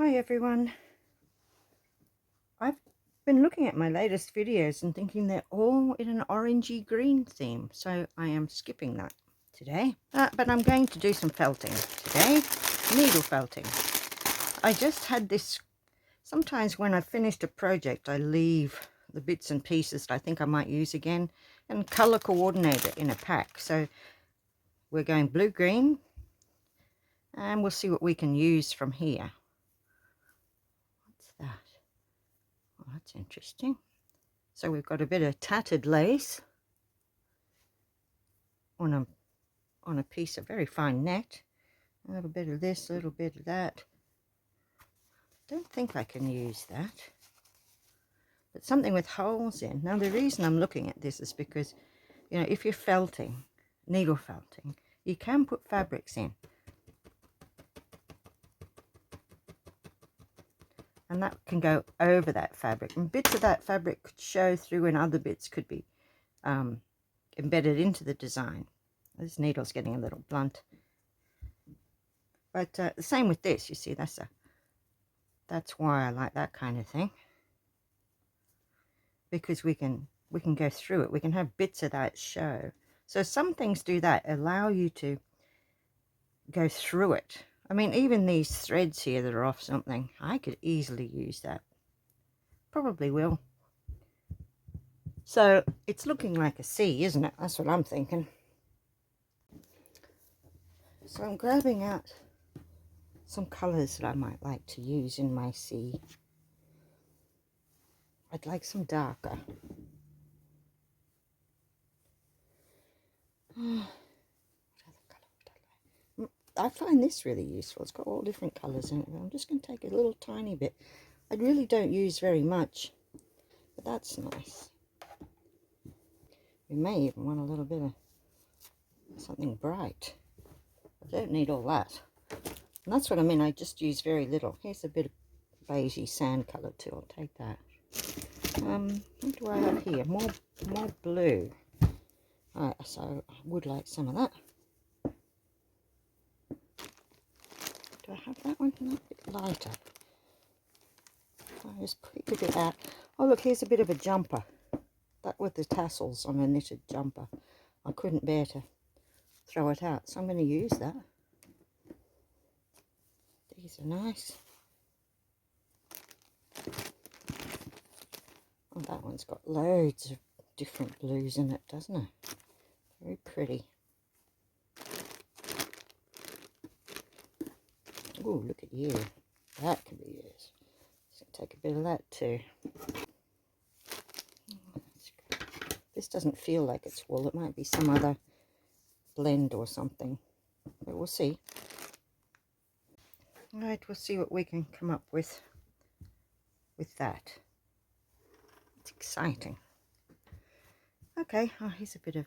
Hi everyone. I've been looking at my latest videos and thinking they're all in an orangey green theme, so I am skipping that today. But I'm going to do some felting today, needle felting. I just had this, sometimes when I've finished a project I leave the bits and pieces that I think I might use again and colour coordinate it in a pack. So we're going blue-green and we'll see what we can use from here. What's that? Oh, that's interesting. So we've got a bit of tattered lace on a piece of very fine net. A little bit of this, a little bit of that. Don't think I can use that. But something with holes in. Now the reason I'm looking at this is because, you know, if you're felting, needle felting, you can put fabrics in. And that can go over that fabric. And bits of that fabric could show through and other bits could be embedded into the design. This needle's getting a little blunt. But the same with this, you see, that's why I like that kind of thing. Because we can go through it. We can have bits of that show. So some things do that, allow you to go through it. I mean, even these threads here that are off something, I could easily use that. Probably will. So it's looking like a C, isn't it? That's what I'm thinking. So I'm grabbing out some colours that I might like to use in my C. I'd like some darker. I find this really useful. It's got all different colours in it. I'm just going to take a little tiny bit. I really don't use very much, but that's nice. We may even want a little bit of something bright. I don't need all that. And that's what I mean. I just use very little. Here's a bit of beigey sand colour too. I'll take that. What do I have here? More blue. Alright, so I would like some of that. Do I have that one? No, a bit lighter. I just pick a bit out. Oh look, here's a bit of a jumper. That with the tassels on a knitted jumper. I couldn't bear to throw it out, so I'm going to use that. These are nice. Oh, that one's got loads of different blues in it, doesn't it? Very pretty. Oh, look at you. That can be used. So take a bit of that too. This doesn't feel like it's wool. It might be some other blend or something, but we'll see. All right, we'll see what we can come up with that. It's exciting. Okay, oh, here's a bit of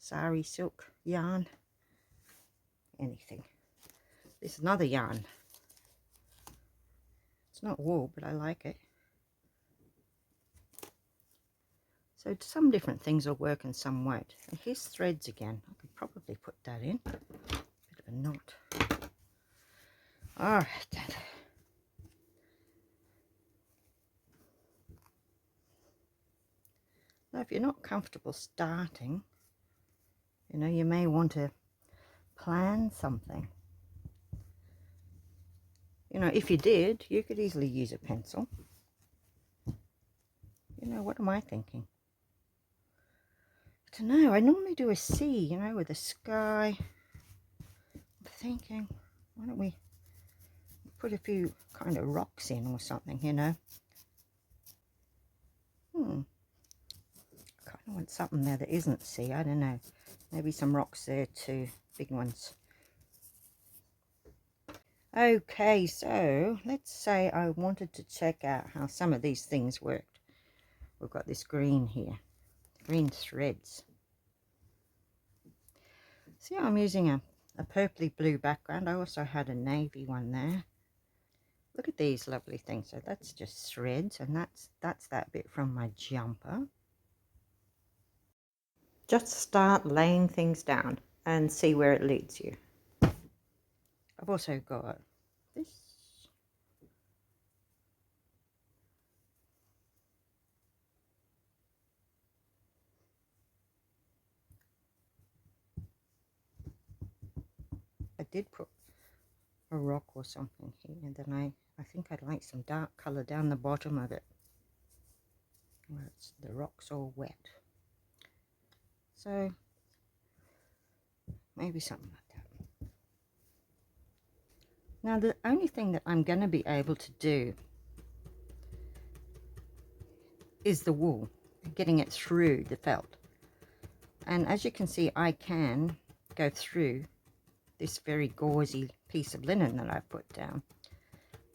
sari silk yarn. Anything. This is another yarn. It's not wool, but I like it. So some different things will work and some won't. And here's threads again. I could probably put that in. Bit of a knot. All right, then. Now, if you're not comfortable starting, you know, you may want to plan something. You know, if you did, you could easily use a pencil. You know, what am I thinking? I don't know. I normally do a C, you know, with a sky. I'm thinking, why don't we put a few kind of rocks in or something, you know? I kind of want something there that isn't C. I don't know. Maybe some rocks there too. Big ones. Okay, so let's say I wanted to check out how some of these things worked. We've got this green here. Green threads. See, I'm using a purpley blue background. I also had a navy one there. Look at these lovely things. So that's just threads, and that's that bit from my jumper. Just start laying things down and see where it leads you. I've also got this. did put a rock or something here, then I think I'd like some dark colour down the bottom of it where the rock's all wet. So maybe something like that. Now the only thing that I'm going to be able to do is the wool, getting it through the felt. And as you can see, I can go through this very gauzy piece of linen that I've put down.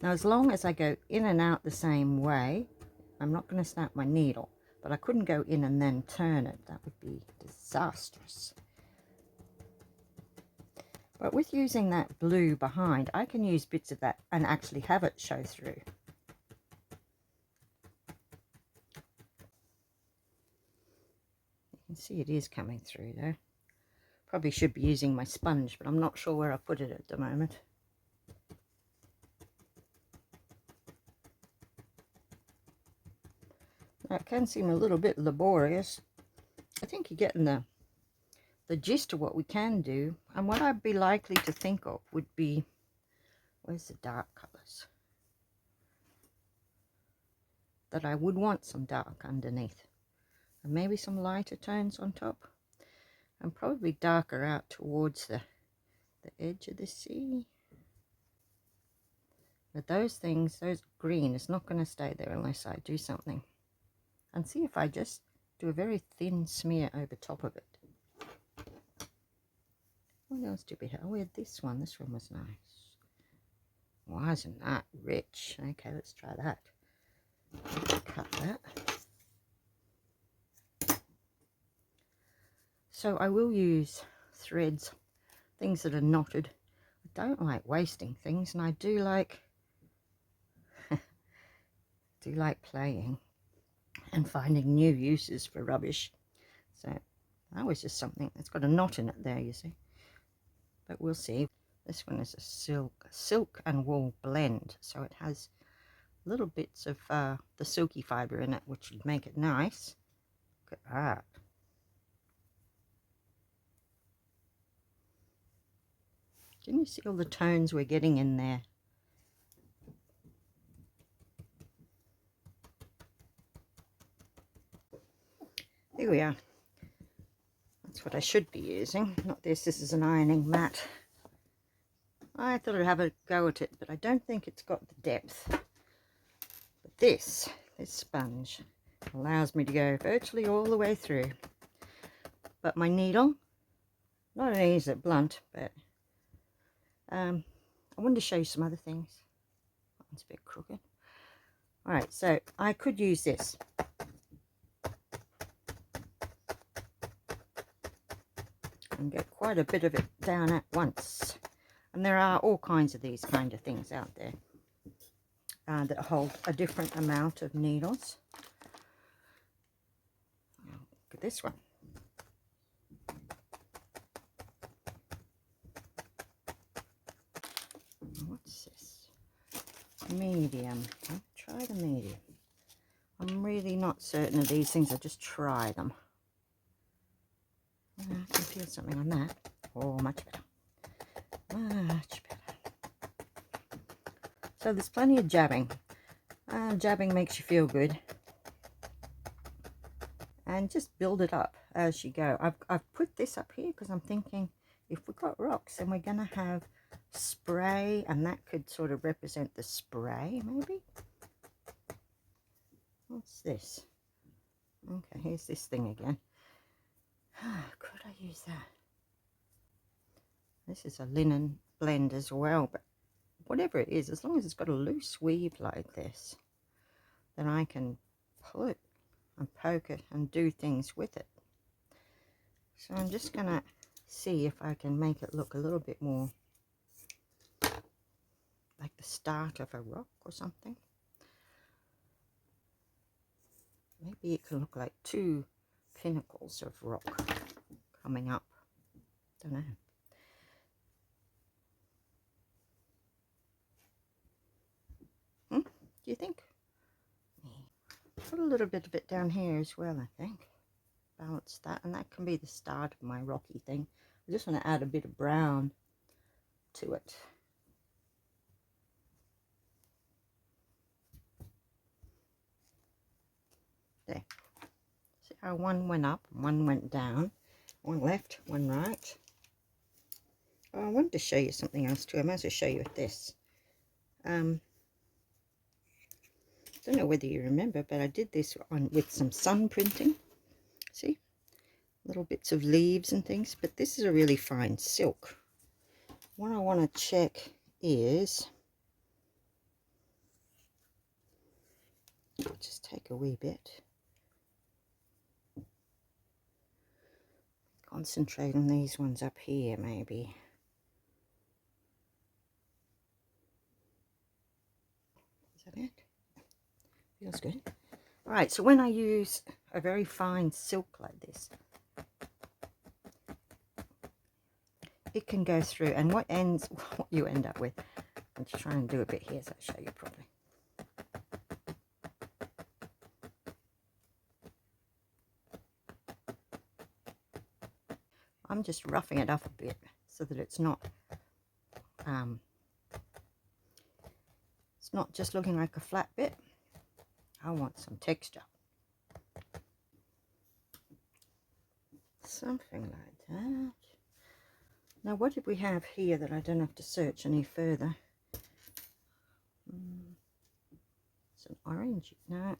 Now as long as I go in and out the same way, I'm not going to snap my needle, but I couldn't go in and then turn it. That would be disastrous. But with using that blue behind, I can use bits of that and actually have it show through. You can see it is coming through though. Probably should be using my sponge, but I'm not sure where I put it at the moment. Now, it can seem a little bit laborious. I think you're getting the gist of what we can do, and what I'd be likely to think of would be, where's the dark colours? That I would want some dark underneath, and maybe some lighter tones on top, and probably darker out towards the edge of the sea. But those things, those green is not going to stay there unless I do something. And see if I just do a very thin smear over top of it. What else did we have? We had this one. This one was nice. Wasn't that rich? Okay, let's try that. Cut that. So I will use threads, things that are knotted. I don't like wasting things, and I do like playing and finding new uses for rubbish. So that was just something that's got a knot in it there, you see. But we'll see. This one is a silk and wool blend, so it has little bits of the silky fibre in it, which would make it nice. Look at that. Can you see all the tones we're getting in there? Here we are. That's what I should be using. Not this. This is an ironing mat. I thought I'd have a go at it, but I don't think it's got the depth. But this sponge allows me to go virtually all the way through. But my needle, not only is it blunt, but I wanted to show you some other things. That one's a bit crooked. Alright, so I could use this. And get quite a bit of it down at once. And there are all kinds of these kind of things out there that hold a different amount of needles. Look at this one. What's this? Medium. I'll try the medium. I'm really not certain of these things. I just try them. I can feel something on that. Oh, much better. Much better. So there's plenty of jabbing. Jabbing makes you feel good. And just build it up as you go. I've put this up here because I'm thinking if we've got rocks, then we're going to have spray, and that could sort of represent the spray, maybe. What's this? Okay, here's this thing again. Could I use that? This is a linen blend as well, but whatever it is, as long as it's got a loose weave like this, then I can pull it and poke it and do things with it. So I'm just going to see if I can make it look a little bit more like the start of a rock or something. Maybe it can look like two pinnacles of rock coming up. Don't know. Do you think? Put a little bit of it down here as well, I think. Balance that, and that can be the start of my rocky thing. I just want to add a bit of brown to it. There. See how one went up and one went down? One left, one right. Oh, I wanted to show you something else too. I might as well show you this. Don't know whether you remember, but I did this on with some sun printing. See? Little bits of leaves and things. But this is a really fine silk. What I want to check is... I'll just take a wee bit. Concentrate on these ones up here, maybe. Is that it? Feels good. Alright, so when I use a very fine silk like this, it can go through, and what you end up with, I'll just try and do a bit here so I'll show you properly. I'm just roughing it up a bit so that it's not just looking like a flat bit. I want some texture. Something like that. Now what did we have here that I don't have to search any further? It's an orange, no.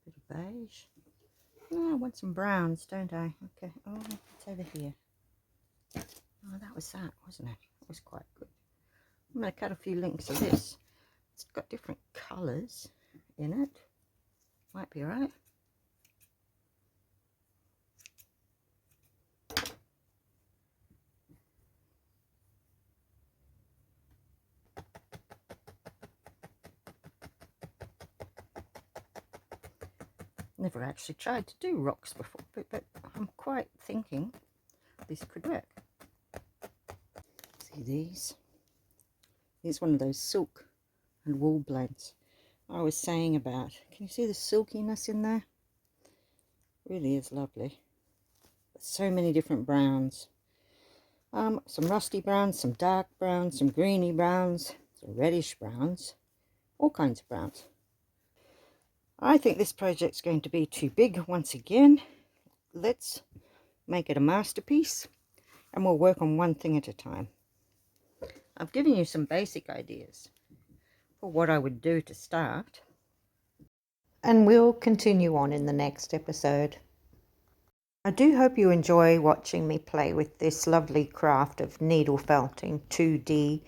Bit of beige. Oh, I want some browns, don't I? Okay, oh, it's over here. Oh, that was that, wasn't it? That was quite good. I'm going to cut a few links of this. It's got different colours in it. Might be alright. Never actually tried to do rocks before, but I'm quite thinking this could work. See these? Here's one of those silk and wool blends I was saying about. Can you see the silkiness in there? Really is lovely. So many different browns. Some rusty browns, some dark browns, some greeny browns, some reddish browns, all kinds of browns. I think this project's going to be too big once again. Let's make it a masterpiece, and we'll work on one thing at a time. I've given you some basic ideas for what I would do to start, and we'll continue on in the next episode. I do hope you enjoy watching me play with this lovely craft of needle felting 2D.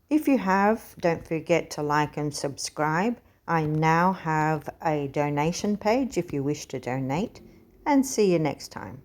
If you have, don't forget to like and subscribe. I now have a donation page if you wish to donate, and see you next time.